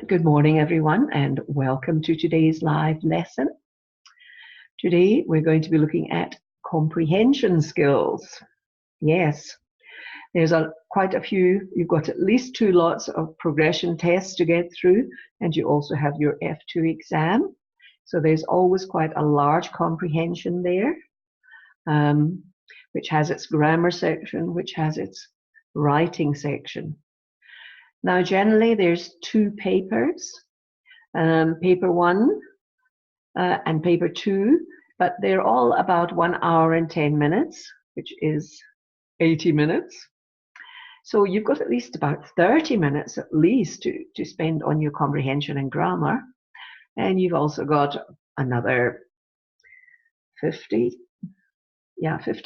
Good morning, everyone, and welcome to today's live lesson. Today, we're going to be looking at comprehension skills. Yes, there's quite a few. You've got at least 2 lots of progression tests to get through, and you also have your F2 exam. So there's always quite a large comprehension there, which has its grammar section, which has its writing section. Now, generally, there's 2 papers, paper 1 and paper 2, but they're all about 1 hour and 10 minutes, which is 80 minutes. So you've got at least about 30 minutes at least to spend on your comprehension and grammar. And you've also got another 50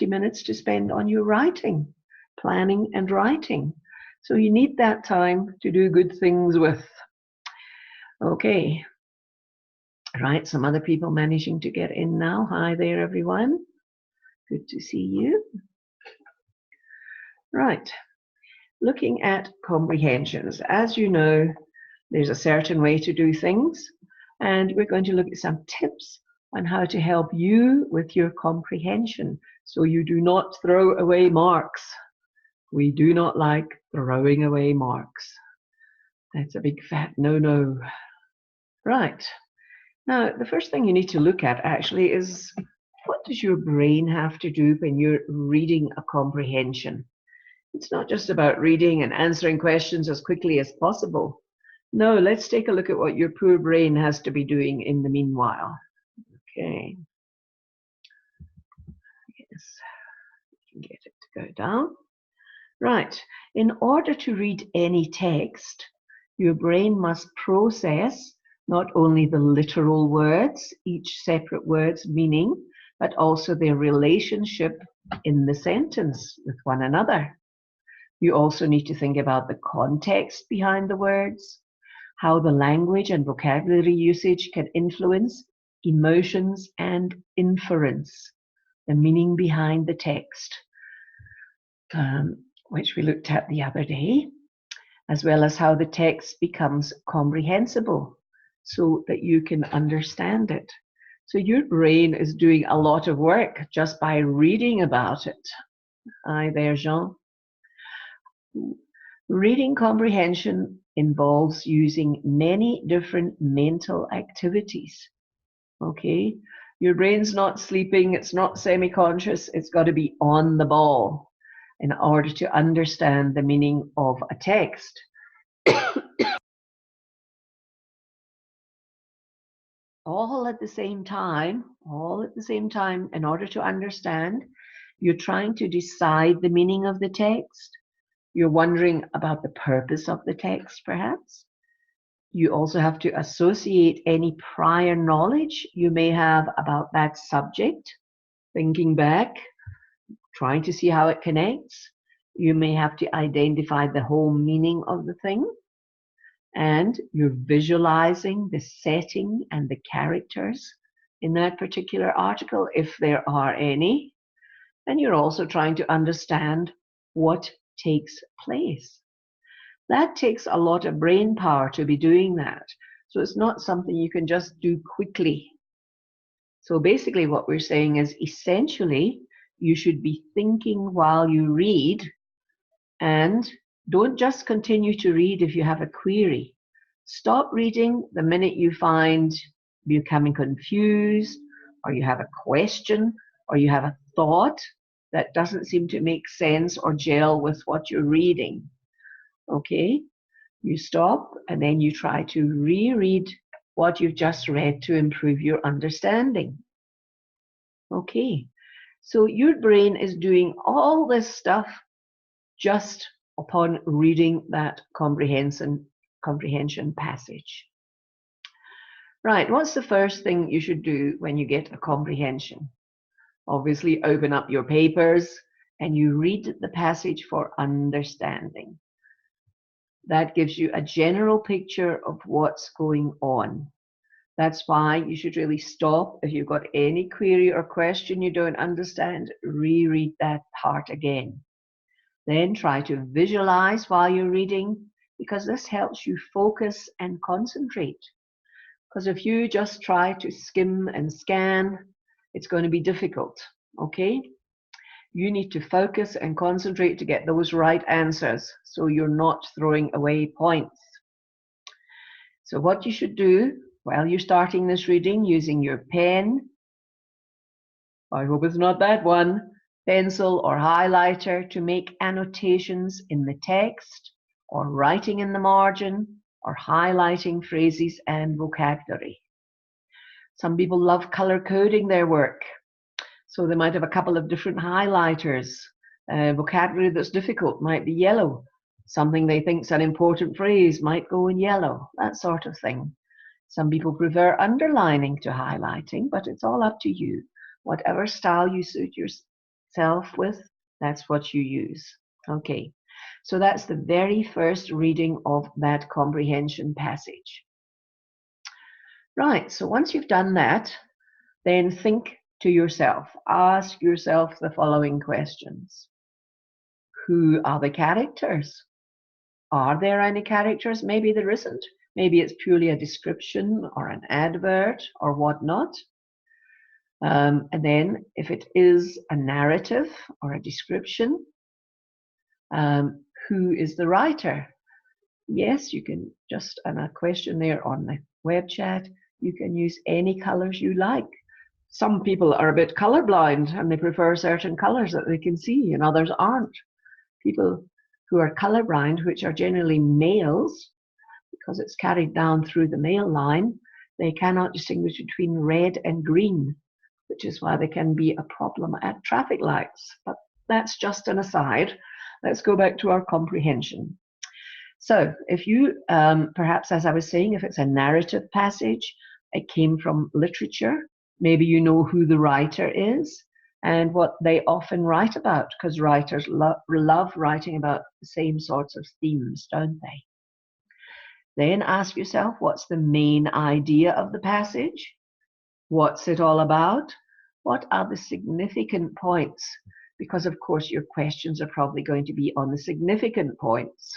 minutes to spend on your writing, planning and writing. So you need that time to do good things with. Okay. Right, some other people managing to get in now. Hi there, everyone. Good to see you. Right, looking at comprehensions. As you know, there's a certain way to do things, and we're going to look at some tips on how to help you with your comprehension so you do not throw away marks. We do not like throwing away marks. That's a big fat no-no. Right. Now, the first thing you need to look at actually is, what does your brain have to do when you're reading a comprehension? It's not just about reading and answering questions as quickly as possible. No, let's take a look at what your poor brain has to be doing in the meanwhile. Okay. Yes, we can get it to go down. Right. In order to read any text, your brain must process not only the literal words, each separate word's meaning, but also their relationship in the sentence with one another. You also need to think about the context behind the words, how the language and vocabulary usage can influence emotions and inference, the meaning behind the text, which we looked at the other day, as well as how the text becomes comprehensible so that you can understand it. So your brain is doing a lot of work just by reading about it. Hi there, Jean. Reading comprehension involves using many different mental activities. Okay? Your brain's not sleeping, it's not semi-conscious, it's got to be on the ball in order to understand the meaning of a text. all at the same time, in order to understand, you're trying to decide the meaning of the text. You're wondering about the purpose of the text, perhaps. You also have to associate any prior knowledge you may have about that subject, thinking back, trying to see how it connects. You may have to identify the whole meaning of the thing. And you're visualizing the setting and the characters in that particular article, if there are any. And you're also trying to understand what takes place. That takes a lot of brain power to be doing that. So it's not something you can just do quickly. So basically what we're saying is, essentially, you should be thinking while you read, and don't just continue to read if you have a query. Stop reading the minute you find you're becoming confused, or you have a question, or you have a thought that doesn't seem to make sense or gel with what you're reading. Okay? You stop, and then you try to reread what you've just read to improve your understanding. Okay? So your brain is doing all this stuff just upon reading that comprehension passage. Right, what's the first thing you should do when you get a comprehension? Obviously, open up your papers and you read the passage for understanding. That gives you a general picture of what's going on. That's why you should really stop. If you've got any query or question you don't understand, reread that part again. Then try to visualize while you're reading because this helps you focus and concentrate. Because if you just try to skim and scan, it's going to be difficult, okay? You need to focus and concentrate to get those right answers so you're not throwing away points. So what you should do while you're starting this reading, using your pen, I hope it's not that one, pencil or highlighter, to make annotations in the text or writing in the margin or highlighting phrases and vocabulary. Some people love color coding their work, so they might have a couple of different highlighters. Vocabulary that's difficult might be yellow. Something they think is an important phrase might go in yellow, that sort of thing. Some people prefer underlining to highlighting, but it's all up to you. Whatever style you suit yourself with, that's what you use. Okay, so that's the very first reading of that comprehension passage. Right, so once you've done that, then think to yourself. Ask yourself the following questions. Who are the characters? Are there any characters? Maybe there isn't. Maybe it's purely a description or an advert or whatnot. And then if it is a narrative or a description, who is the writer? Yes, you can just, and a question there on the web chat, you can use any colors you like. Some people are a bit colorblind and they prefer certain colors that they can see and others aren't. People who are colorblind, which are generally males, because it's carried down through the male line, they cannot distinguish between red and green, which is why they can be a problem at traffic lights. But that's just an aside. Let's go back to our comprehension. So if you, perhaps as I was saying, if it's a narrative passage, it came from literature, maybe you know who the writer is and what they often write about, because writers love writing about the same sorts of themes, don't they? Then ask yourself, what's the main idea of the passage? What's it all about? What are the significant points? Because, of course, your questions are probably going to be on the significant points.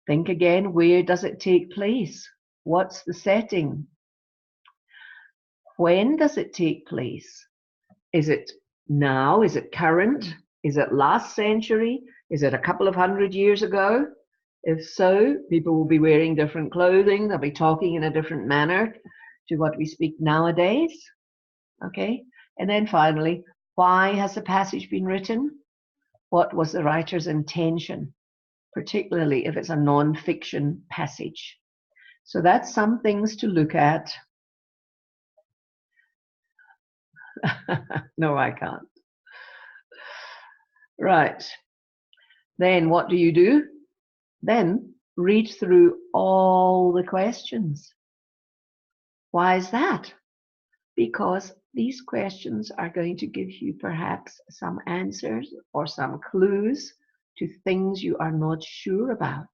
Think again, where does it take place? What's the setting? When does it take place? Is it now? Is it current? Is it last century? Is it a couple of 100 years ago? If so, people will be wearing different clothing. They'll be talking in a different manner to what we speak nowadays. Okay? And then finally, why has the passage been written? What was the writer's intention, particularly if it's a non-fiction passage? So that's some things to look at. No, I can't. Right. Then what do? Then read through all the questions. Why is that? Because these questions are going to give you perhaps some answers or some clues to things you are not sure about.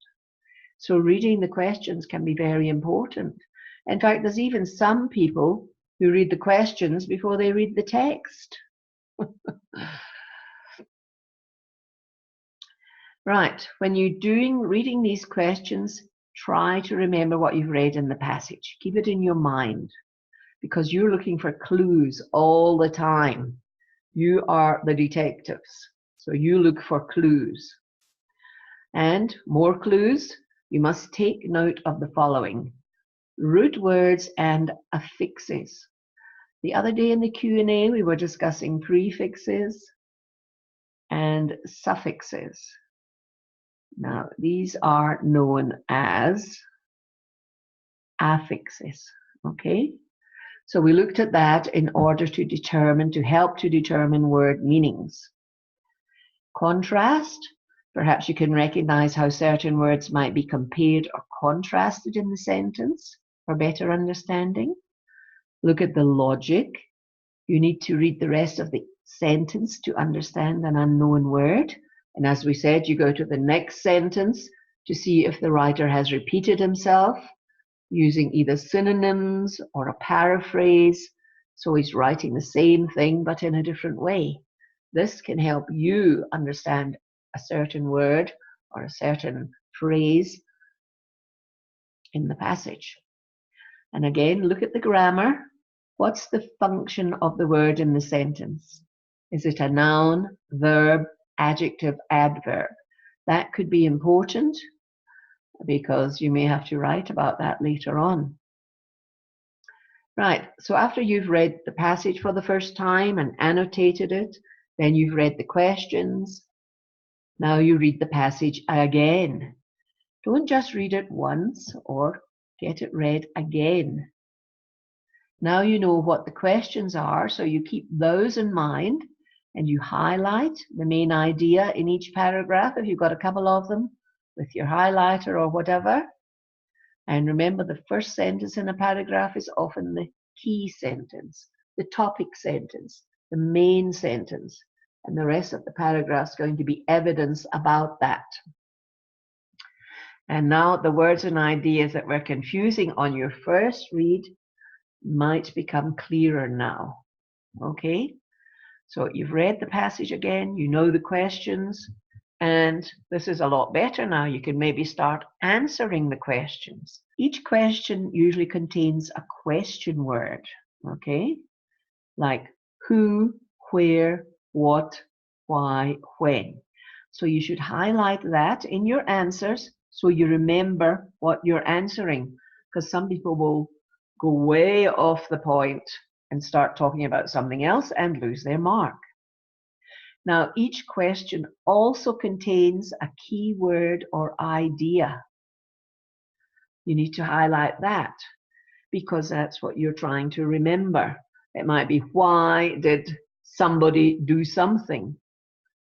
So reading the questions can be very important. In fact, there's even some people who read the questions before they read the text. Right, when you're reading these questions, try to remember what you've read in the passage. Keep it in your mind, because you're looking for clues all the time. You are the detectives, so you look for clues. And more clues, you must take note of the following: root words and affixes. The other day in the Q&A, we were discussing prefixes and suffixes. Now, these are known as affixes, okay? So we looked at that in order to help to determine word meanings. Contrast, perhaps you can recognize how certain words might be compared or contrasted in the sentence for better understanding. Look at the logic. You need to read the rest of the sentence to understand an unknown word. And as we said, you go to the next sentence to see if the writer has repeated himself using either synonyms or a paraphrase. So he's writing the same thing but in a different way. This can help you understand a certain word or a certain phrase in the passage. And again, look at the grammar. What's the function of the word in the sentence? Is it a noun, verb, adjective, adverb? That could be important because you may have to write about that later on. Right, so after you've read the passage for the first time and annotated it, then you've read the questions. Now you read the passage again. Don't just read it once or get it read again. Now you know what the questions are, so you keep those in mind and you highlight the main idea in each paragraph if you've got a couple of them with your highlighter or whatever. And remember, the first sentence in a paragraph is often the key sentence, the topic sentence, the main sentence, and the rest of the paragraph is going to be evidence about that. And now the words and ideas that were confusing on your first read might become clearer now. Okay? So you've read the passage again, you know the questions, and this is a lot better now. You can maybe start answering the questions. Each question usually contains a question word, okay? Like who, where, what, why, when. So you should highlight that in your answers so you remember what you're answering, because some people will go way off the point and start talking about something else and lose their mark. Now, each question also contains a key word or idea. You need to highlight that because that's what you're trying to remember. It might be, why did somebody do something?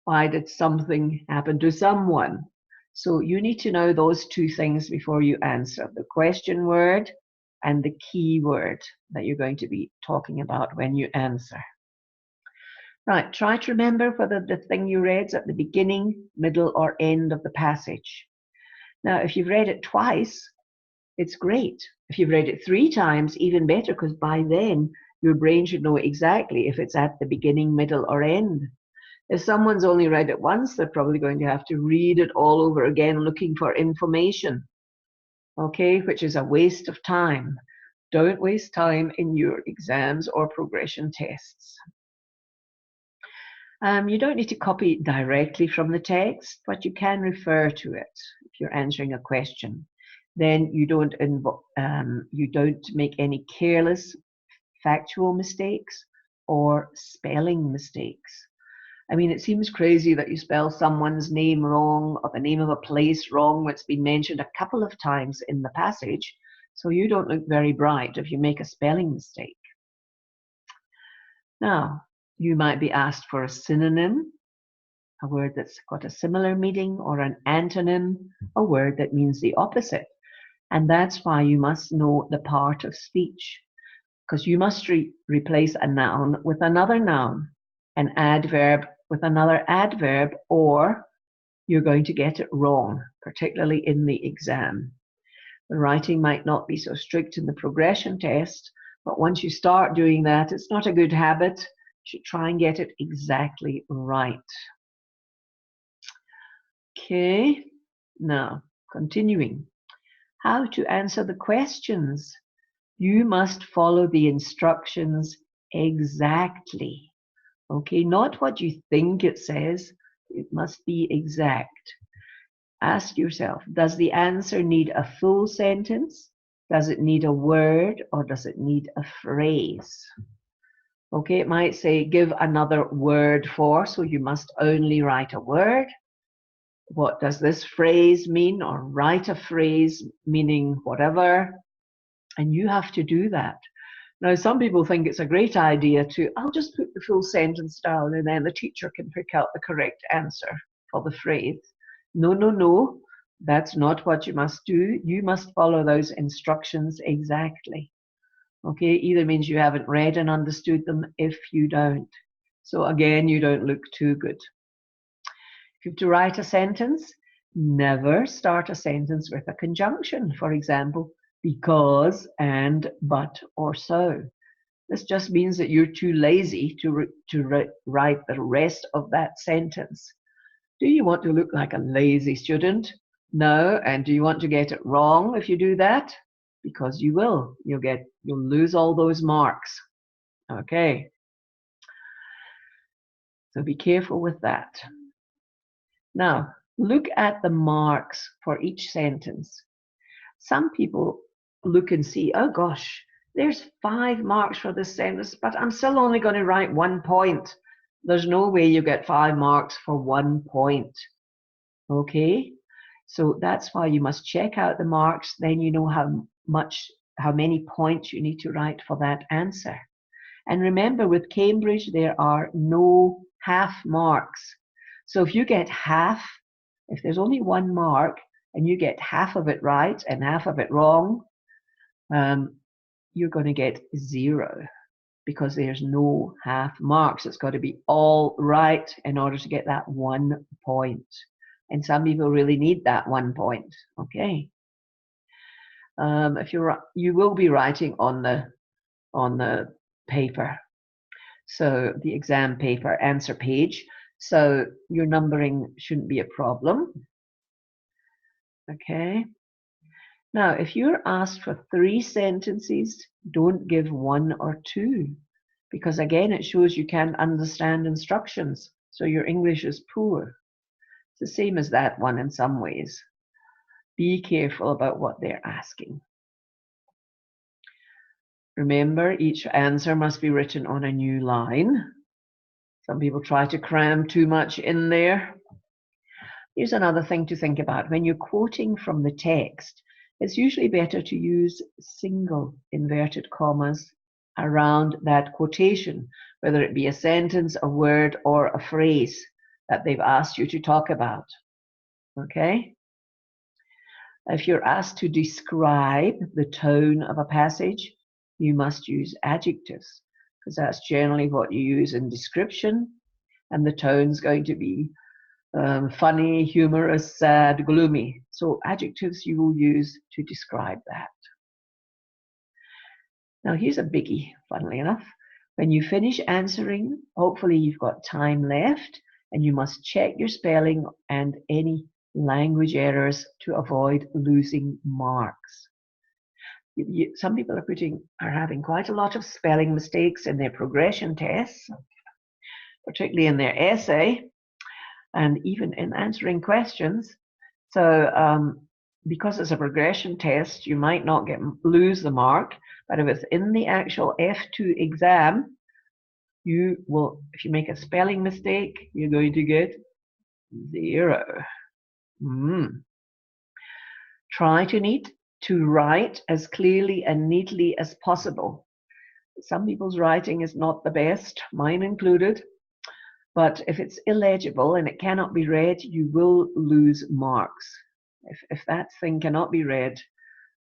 Why did something happen to someone? So you need to know those two things before you answer, the question word and the key word that you're going to be talking about when you answer. Right, try to remember whether the thing you read is at the beginning, middle, or end of the passage. Now, if you've read it twice, it's great. If you've read it 3 times, even better, because by then your brain should know exactly if it's at the beginning, middle, or end. If someone's only read it once, they're probably going to have to read it all over again looking for information, okay, which is a waste of time. Don't waste time in your exams or progression tests. You don't need to copy directly from the text, but you can refer to it if you're answering a question. Then you don't make any careless factual mistakes or spelling mistakes. I mean, it seems crazy that you spell someone's name wrong or the name of a place wrong when it's been mentioned a couple of times in the passage, so you don't look very bright if you make a spelling mistake. Now, you might be asked for a synonym, a word that's got a similar meaning, or an antonym, a word that means the opposite. And that's why you must know the part of speech, because you must replace a noun with another noun, an adverb with another adverb, or you're going to get it wrong, particularly in the exam. The writing might not be so strict in the progression test, but once you start doing that, it's not a good habit. You should try and get it exactly right. Okay, now continuing. How to answer the questions. You must follow the instructions exactly. Okay, not what you think it says. It must be exact. Ask yourself, does the answer need a full sentence? Does it need a word, or does it need a phrase? Okay, it might say give another word for, so you must only write a word. What does this phrase mean? Or write a phrase meaning whatever. And you have to do that. Now, some people think it's a great idea to, I'll just put the full sentence down and then the teacher can pick out the correct answer for the phrase. No, no, no. That's not what you must do. You must follow those instructions exactly. Okay, either means you haven't read and understood them if you don't. So again, you don't look too good. If you have to write a sentence, never start a sentence with a conjunction. For example, because, and, but, or so. This just means that you're too lazy to write the rest of that sentence. Do you want to look like a lazy student? No, and do you want to get it wrong if you do that? Because you will. You'll lose all those marks. Okay. So be careful with that. Now, look at the marks for each sentence. Some people look and see, oh gosh, there's 5 marks for this sentence, but I'm still only going to write 1 point. There's no way you get 5 marks for 1 point. Okay? So that's why you must check out the marks, then you know how many points you need to write for that answer. And remember, with Cambridge, there are no half marks. So if you get half, if there's only 1 mark and you get half of it right and half of it wrong, you're going to get 0 because there's no half marks. It's got to be all right in order to get that 1 point. And some people really need that 1 point. Okay. If you will be writing on the paper, so the exam paper answer page, so your numbering shouldn't be a problem. Okay. Now, if you're asked for 3 sentences, don't give 1 or 2, because again, it shows you can't understand instructions, so your English is poor. It's the same as that one in some ways. Be careful about what they're asking. Remember, each answer must be written on a new line. Some people try to cram too much in there. Here's another thing to think about. When you're quoting from the text, it's usually better to use single inverted commas around that quotation, whether it be a sentence, a word, or a phrase that they've asked you to talk about. Okay? If you're asked to describe the tone of a passage, you must use adjectives, because that's generally what you use in description, and the tone's going to be funny, humorous, sad, gloomy. So adjectives you will use to describe that. Now here's a biggie, funnily enough. When you finish answering, hopefully you've got time left, and you must check your spelling and any language errors to avoid losing marks. Some people are having quite a lot of spelling mistakes in their progression tests, particularly in their essay, and even in answering questions. So because it's a progression test, you might not lose the mark, but if it's in the actual F2 exam, you will, if you make a spelling mistake, you're going to get 0. Try to write as clearly and neatly as possible. Some people's writing is not the best, mine included, but if it's illegible and it cannot be read, you will lose marks. If that thing cannot be read,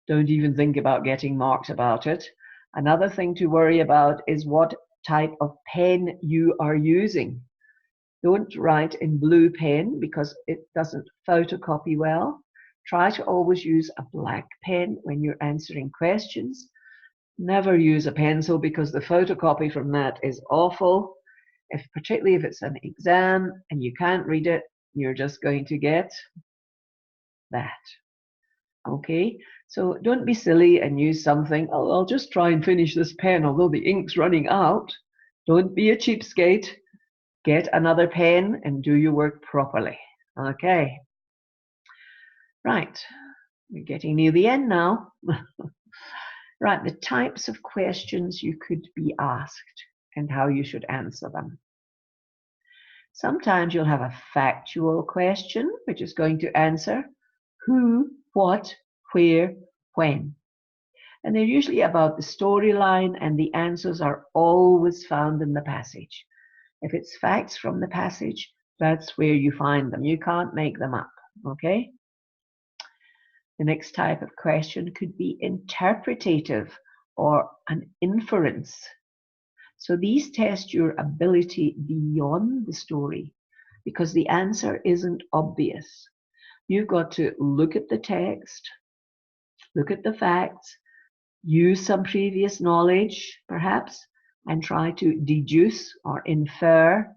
don't even think about getting marks about it. Another thing to worry about is what type of pen you are using. Don't write in blue pen because it doesn't photocopy well. Try to always use a black pen when you're answering questions. Never use a pencil because the photocopy from that is awful. Particularly if it's an exam and you can't read it, you're just going to get that. Okay, so don't be silly and use something, oh, I'll just try and finish this pen although the ink's running out. Don't be a cheapskate. Get another pen and do your work properly. Okay. Right, we're getting near the end now. Right, the types of questions you could be asked and how you should answer them. Sometimes you'll have a factual question, which is going to answer who, what, where, when. And they're usually about the storyline, and the answers are always found in the passage. If it's facts from the passage, that's where you find them. You can't make them up, okay? The next type of question could be interpretative or an inference. So these test your ability beyond the story because the answer isn't obvious. You've got to look at the text, look at the facts, use some previous knowledge perhaps, and try to deduce or infer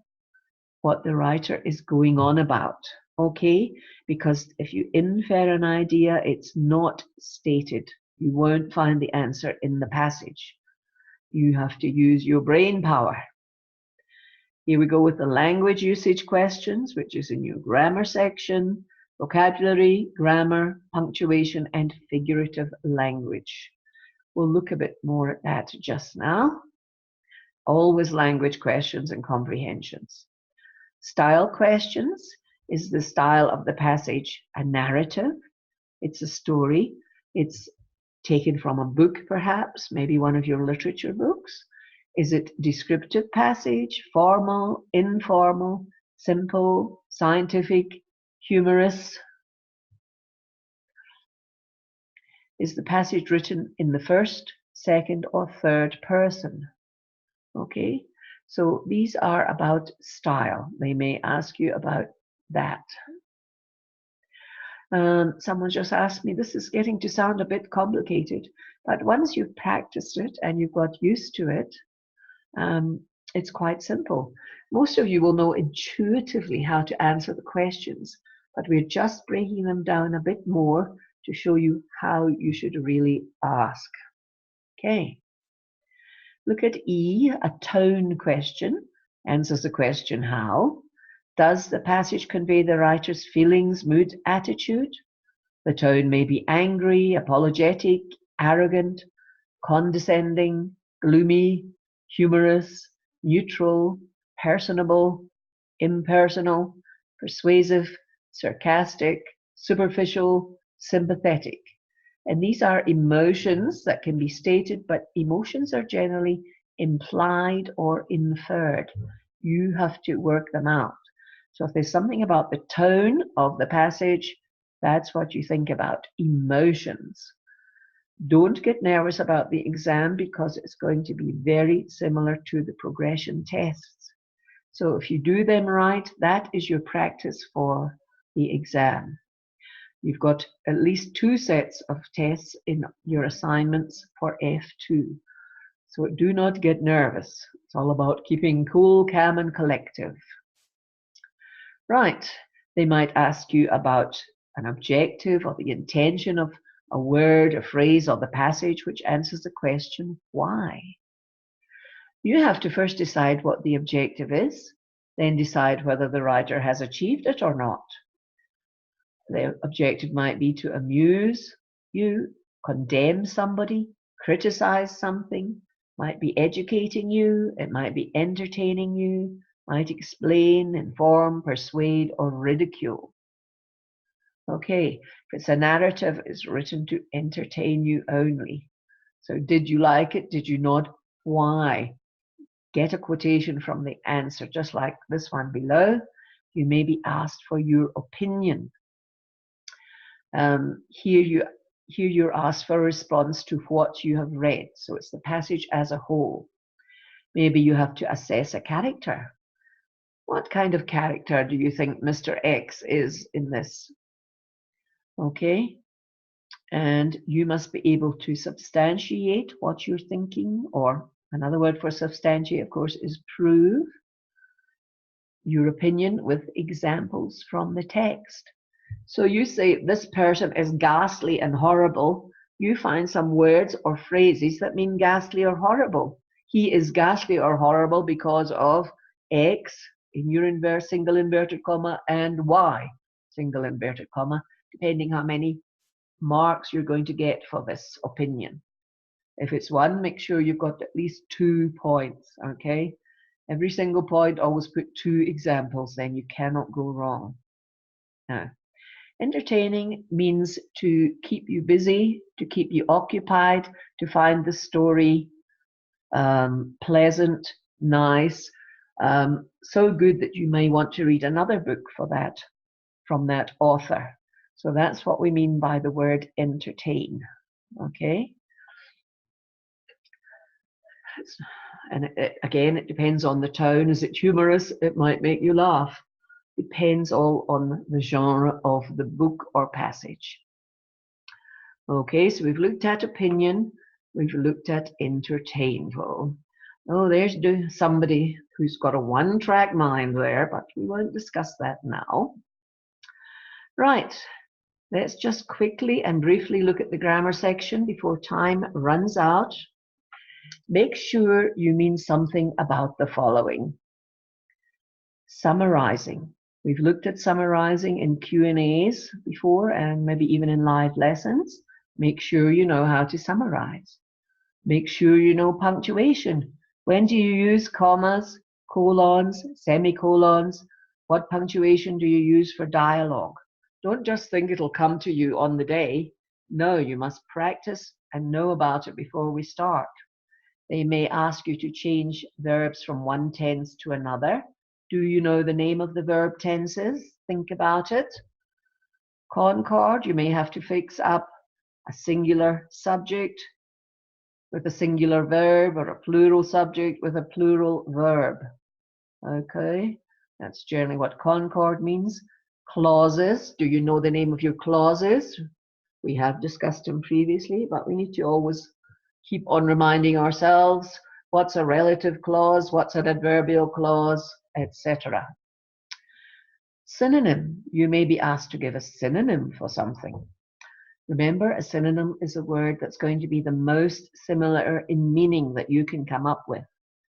what the writer is going on about. okay? Because if you infer an idea, it's not stated. You won't find the answer in the passage. You have to use your brain power. Here we go with the language usage questions, which is in your grammar section, vocabulary, grammar, punctuation, and figurative language. We'll look a bit more at that just now. Always language questions and comprehensions. Style questions. Is the style of the passage a narrative? It's a story. It's taken from a book, perhaps, maybe one of your literature books. Is it descriptive passage, formal, informal, simple, scientific, humorous? Is the passage written in the first, second, or third person? Okay, so these are about style. They may ask you about that. Someone just asked me, this is getting to sound a bit complicated, but once you've practiced it and you've got used to it, it's quite simple. Most of you will know intuitively how to answer the questions, but we're just breaking them down a bit more to show you how you should really ask. Okay. Look at E, a tone question. Answers the question how. Does the passage convey the writer's feelings, mood, attitude? The tone may be angry, apologetic, arrogant, condescending, gloomy, humorous, neutral, personable, impersonal, persuasive, sarcastic, superficial, sympathetic. And these are emotions that can be stated, but emotions are generally implied or inferred. You have to work them out. So if there's something about the tone of the passage, that's what you think about, emotions. Don't get nervous about the exam because it's going to be very similar to the progression tests. So if you do them right, that is your practice for the exam. You've got at least 2 sets of tests in your assignments for F2. So do not get nervous. It's all about keeping cool, calm, and collective. Right, they might ask you about an objective or the intention of a word, a phrase, or the passage, which answers the question, why? You have to first decide what the objective is, then decide whether the writer has achieved it or not. The objective might be to amuse you, condemn somebody, criticize something, might be educating you, it might be entertaining you, might explain, inform, persuade, or ridicule. Okay, if it's a narrative, it's written to entertain you only. So did you like it? Did you not? Why? Get a quotation from the answer, just like this one below. You may be asked for your opinion. Here you're asked for a response to what you have read. So it's the passage as a whole. Maybe you have to assess a character. What kind of character do you think Mr. X is in this? Okay. And you must be able to substantiate what you're thinking, or another word for substantiate, of course, is prove your opinion with examples from the text. So you say this person is ghastly and horrible. You find some words or phrases that mean ghastly or horrible. He is ghastly or horrible because of X, in your single inverted comma, and Y, single inverted comma, depending how many marks you're going to get for this opinion. If it's 1, make sure you've got at least 2 points, okay? Every single point, always put 2 examples, then you cannot go wrong. Now, entertaining means to keep you busy, to keep you occupied, to find the story pleasant, nice, so good that you may want to read another book for that, from that author. So that's what we mean by the word entertain, okay? And again, it depends on the tone. Is it humorous? It might make you laugh. Depends all on the genre of the book or passage. Okay, so we've looked at opinion, we've looked at entertain. Well, oh, there's somebody who's got a one-track mind there, but we won't discuss that now. Right, let's just quickly and briefly look at the grammar section before time runs out. Make sure you mean something about the following. Summarizing. We've looked at summarizing in Q&As before and maybe even in live lessons. Make sure you know how to summarize. Make sure you know punctuation. When do you use commas, colons, semicolons? What punctuation do you use for dialogue? Don't just think it'll come to you on the day. No, you must practice and know about it before we start. They may ask you to change verbs from one tense to another. Do you know the name of the verb tenses? Think about it. Concord, you may have to fix up a singular subject with a singular verb or a plural subject with a plural verb. Okay, that's generally what concord means. Clauses, do you know the name of your clauses? We have discussed them previously, but we need to always keep on reminding ourselves what's a relative clause, what's an adverbial clause, etc. Synonym, you may be asked to give a synonym for something. Remember, a synonym is a word that's going to be the most similar in meaning that you can come up with,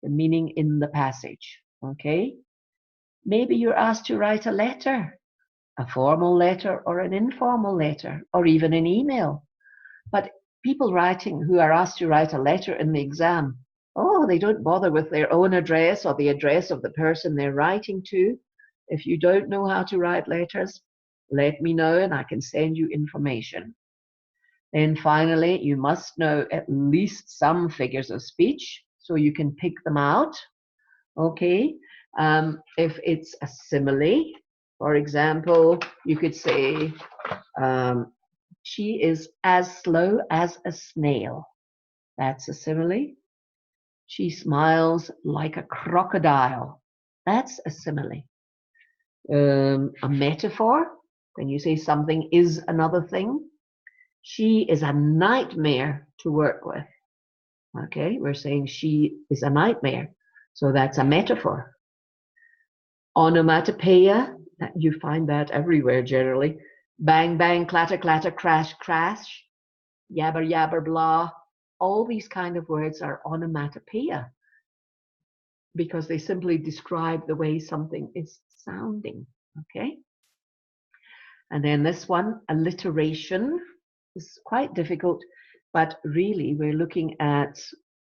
the meaning in the passage, okay? Maybe you're asked to write a letter, a formal letter or an informal letter, or even an email. But people writing who are asked to write a letter in the exam, oh, they don't bother with their own address or the address of the person they're writing to. If you don't know how to write letters, let me know and I can send you information. Then finally, you must know at least some figures of speech so you can pick them out. Okay, if it's a simile, for example, you could say, she is as slow as a snail. That's a simile. She smiles like a crocodile. That's a simile. A metaphor, when you say something is another thing. She is a nightmare to work with. Okay, we're saying she is a nightmare. So that's a metaphor. Onomatopoeia, you find that everywhere generally. Bang, bang, clatter, clatter, crash, crash, yabber, yabber, blah. All these kind of words are onomatopoeia because they simply describe the way something is sounding. Okay. And then this one, alliteration, is quite difficult, but really we're looking at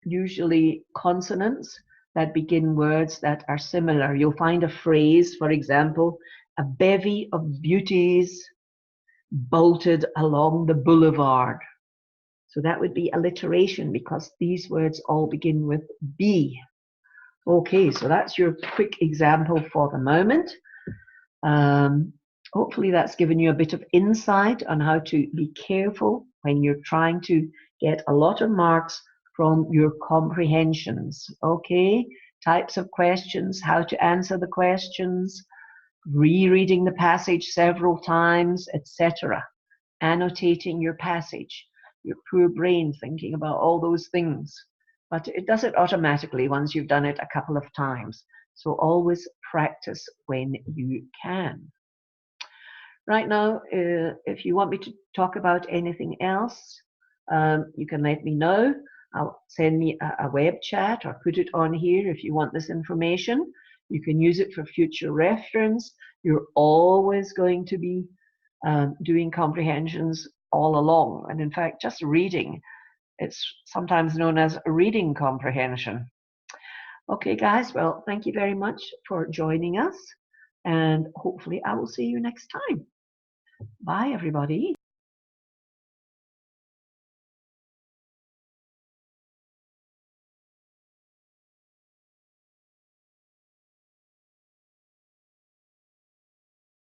usually consonants that begin words that are similar. You'll find a phrase, for example, a bevy of beauties bolted along the boulevard. So that would be alliteration because these words all begin with B. Okay, so that's your quick example for the moment. Hopefully that's given you a bit of insight on how to be careful when you're trying to get a lot of marks from your comprehensions. Okay, types of questions, how to answer the questions, rereading the passage several times, etc. Annotating your passage, your poor brain thinking about all those things. But it does it automatically once you've done it a couple of times. So always practice when you can. Right now, if you want me to talk about anything else, you can let me know. I'll send me a web chat or put it on here if you want this information. You can use it for future reference. You're always going to be doing comprehensions all along. And in fact, just reading, it's sometimes known as reading comprehension. Okay, guys, well, thank you very much for joining us. And hopefully I will see you next time. Bye, everybody.